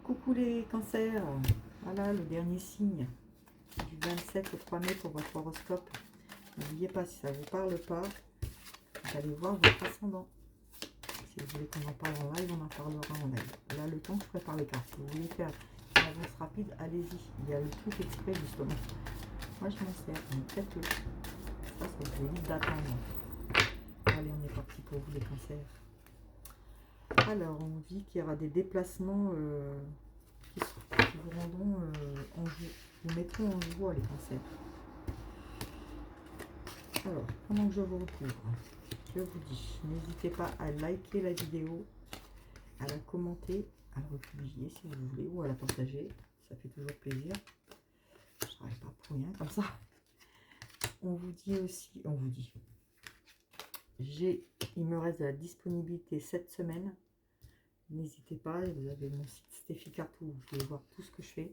Coucou les cancers, voilà le dernier signe du 27 au 3 mai pour votre horoscope. N'oubliez pas, si ça ne vous parle pas, vous allez voir votre ascendant. Si vous voulez qu'on en parle en live, on en parlera en live. Là, le temps, je prépare les cartes. Si vous voulez faire une avance rapide, allez-y. Il y a le truc exprès, justement. Moi, je m'en sers, donc faites-le. Ça vous évite d'attendre. Allez, on est parti pour vous les cancers. Alors, on dit qu'il y aura des déplacements qui vous rendront en joie, vous mettront en joie les cancers. Alors, pendant que je vous recouvre, je vous dis, n'hésitez pas à liker la vidéo, à la commenter, à la republier si vous voulez, ou à la partager, ça fait toujours plaisir. Je ne travaille pas pour rien comme ça. On vous dit aussi, il me reste de la disponibilité cette semaine. N'hésitez pas, vous avez mon site Stéphie Cartou, vous pouvez voir tout ce que je fais.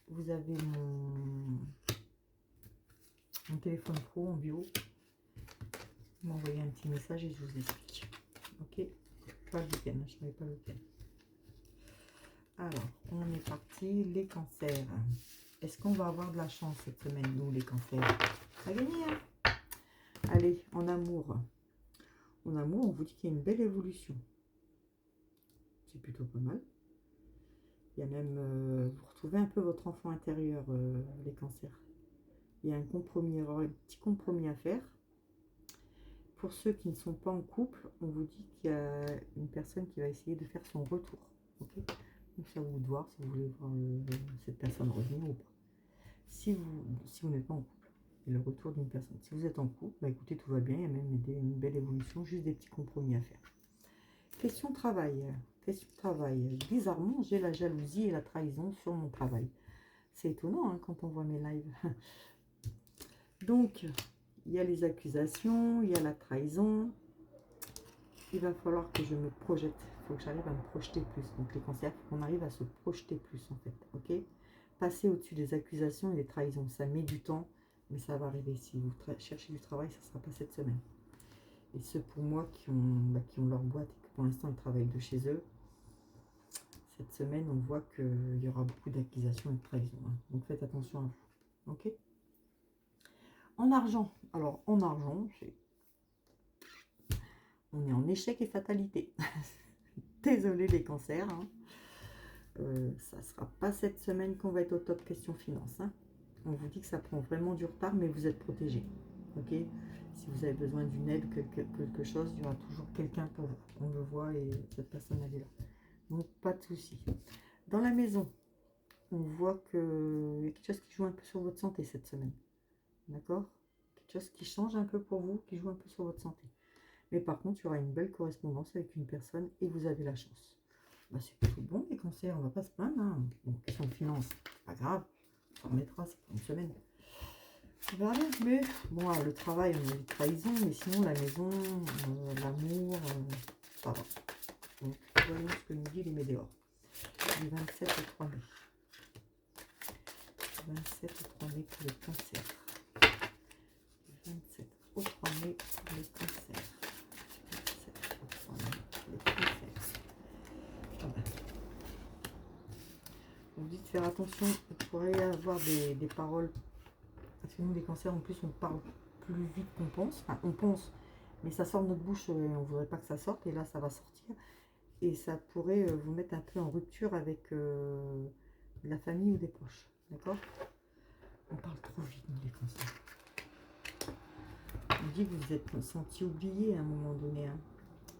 Vous avez mon téléphone pro en bio. Vous m'envoyez un petit message et je vous explique. Ok, pas le week-end, je ne savais pas le week-end. Alors, on est parti, les cancers. Est-ce qu'on va avoir de la chance cette semaine, nous, les cancers? Ça a gagné, hein? Allez, en amour. En amour, on vous dit qu'il y a une belle évolution. C'est plutôt pas mal. Il y a même, vous retrouvez un peu votre enfant intérieur, les cancers. Il y a un compromis, il y aura un petit compromis à faire. Pour ceux qui ne sont pas en couple, on vous dit qu'il y a une personne qui va essayer de faire son retour. Okay, donc c'est à vous de voir si vous voulez voir cette personne revenir ou pas. Si vous n'êtes pas en couple, et le retour d'une personne. Si vous êtes en couple, bah écoutez, tout va bien, il y a même une belle évolution, juste des petits compromis à faire. Question travail. Question travail. Bizarrement, j'ai la jalousie et la trahison sur mon travail. C'est étonnant hein, quand on voit mes lives. Donc, il y a les accusations, il y a la trahison. Il va falloir que je me projette. Il faut que j'arrive à me projeter plus. Donc, les cancers, il faut qu'on arrive à se projeter plus, en fait. Ok? Passer au-dessus des accusations et des trahisons. Ça met du temps, mais ça va arriver. Si vous cherchez du travail, ça ne sera pas cette semaine. Et ceux pour moi qui ont leur boîte et que pour l'instant, ils travaillent de chez eux, cette semaine, on voit qu'il y aura beaucoup d'accusations et de trahisons. Hein. Donc, faites attention à vous. Ok? En argent. Alors, en argent, on est en échec et fatalité. Désolé les cancers. Hein. Ça ne sera pas cette semaine qu'on va être au top question finance. Hein. On vous dit que ça prend vraiment du retard, mais vous êtes protégé. Ok? Si vous avez besoin d'une aide, quelque chose, il y aura toujours quelqu'un pour vous. On le voit et cette personne elle est là. Donc pas de souci. Dans la maison, on voit qu'il y a quelque chose qui joue un peu sur votre santé cette semaine. D'accord? Quelque chose qui change un peu pour vous, qui joue un peu sur votre santé. Mais par contre, il y aura une belle correspondance avec une personne et vous avez la chance. Bah, c'est plutôt bon les cancers, on va pas se plaindre. Hein. Bon, question de finance, pas grave, on s'en remettra, c'est pour une semaine. On verra bien, mais bon, le travail, on a une trahison, mais sinon la maison, l'amour, ça va. Donc, voyons ce que nous dit les Médéors. Du 27 au 3 mai. 27 au 3 mai pour les cancers. Du 27 au 3 mai pour les cancers. On vous dit de faire attention, vous pourrez avoir des paroles, parce que nous les cancers en plus on parle plus vite qu'on pense, enfin on pense, mais ça sort de notre bouche, on ne voudrait pas que ça sorte, et là ça va sortir, et ça pourrait vous mettre un peu en rupture avec la famille ou des proches, d'accord? On parle trop vite nous les cancers. On dit que vous êtes senti oublié à un moment donné, hein.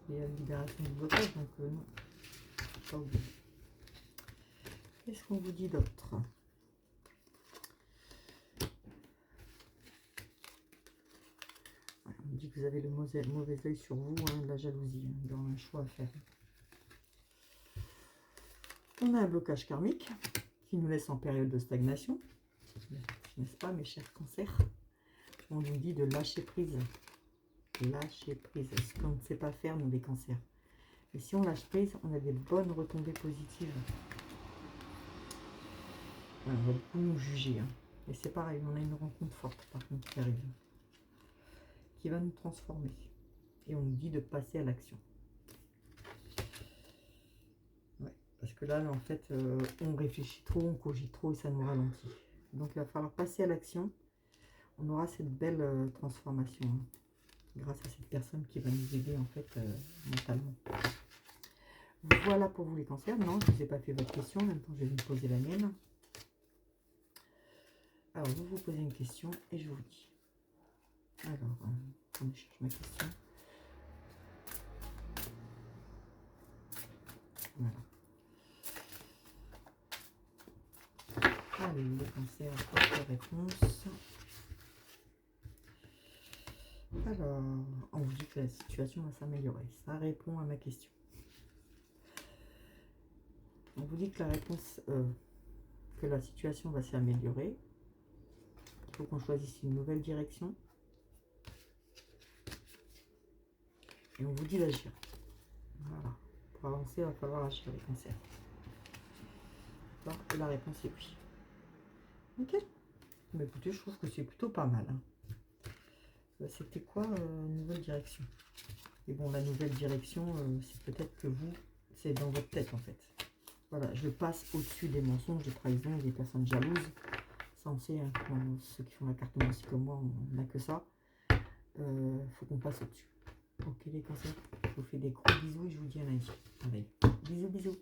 Il y a la libération du blocage, donc non, pas oublié. Qu'est-ce qu'on vous dit d'autre? On dit que vous avez le mauvais œil sur vous, hein, de la jalousie, hein, dans un choix à faire. On a un blocage karmique qui nous laisse en période de stagnation, n'est-ce pas mes chers cancers? On nous dit de lâcher prise. Lâcher prise, ce qu'on ne sait pas faire nous les cancers. Et si on lâche prise, on a des bonnes retombées positives. On va beaucoup nous juger. Hein. Et c'est pareil, on a une rencontre forte par contre qui arrive. Qui va nous transformer. Et on nous dit de passer à l'action. Ouais, parce que là, en fait, on réfléchit trop, on cogite trop et ça nous ralentit. Donc, il va falloir passer à l'action. On aura cette belle transformation, hein, grâce à cette personne qui va nous aider, en fait, mentalement. Voilà pour vous les cancers. Non, je ne vous ai pas fait votre question. En même temps, je vais vous poser la mienne. Alors, vous vous posez une question et je vous dis. Alors, je cherche ma question. Voilà. Allez, les cancers, votre réponse. Alors, on vous dit que la situation va s'améliorer. Ça répond à ma question. On vous dit que la réponse, que la situation va s'améliorer. Il faut qu'on choisisse une nouvelle direction. Et on vous dit d'agir. Voilà. Pour avancer, il va falloir agir les cancers. Alors, et la réponse est oui. Ok. Mais écoutez, je trouve que c'est plutôt pas mal. Hein. C'était quoi, nouvelle direction? Et bon, la nouvelle direction, c'est peut-être que vous, c'est dans votre tête en fait. Voilà, je passe au-dessus des mensonges, des trahisons, des personnes jalouses. Ça, on sait, hein, ceux qui font la carte aussi comme moi, on n'a que ça. Faut qu'on passe au-dessus. Ok les cancers, je vous fais des gros bisous et je vous dis à lundi. Allez, bisous, bisous.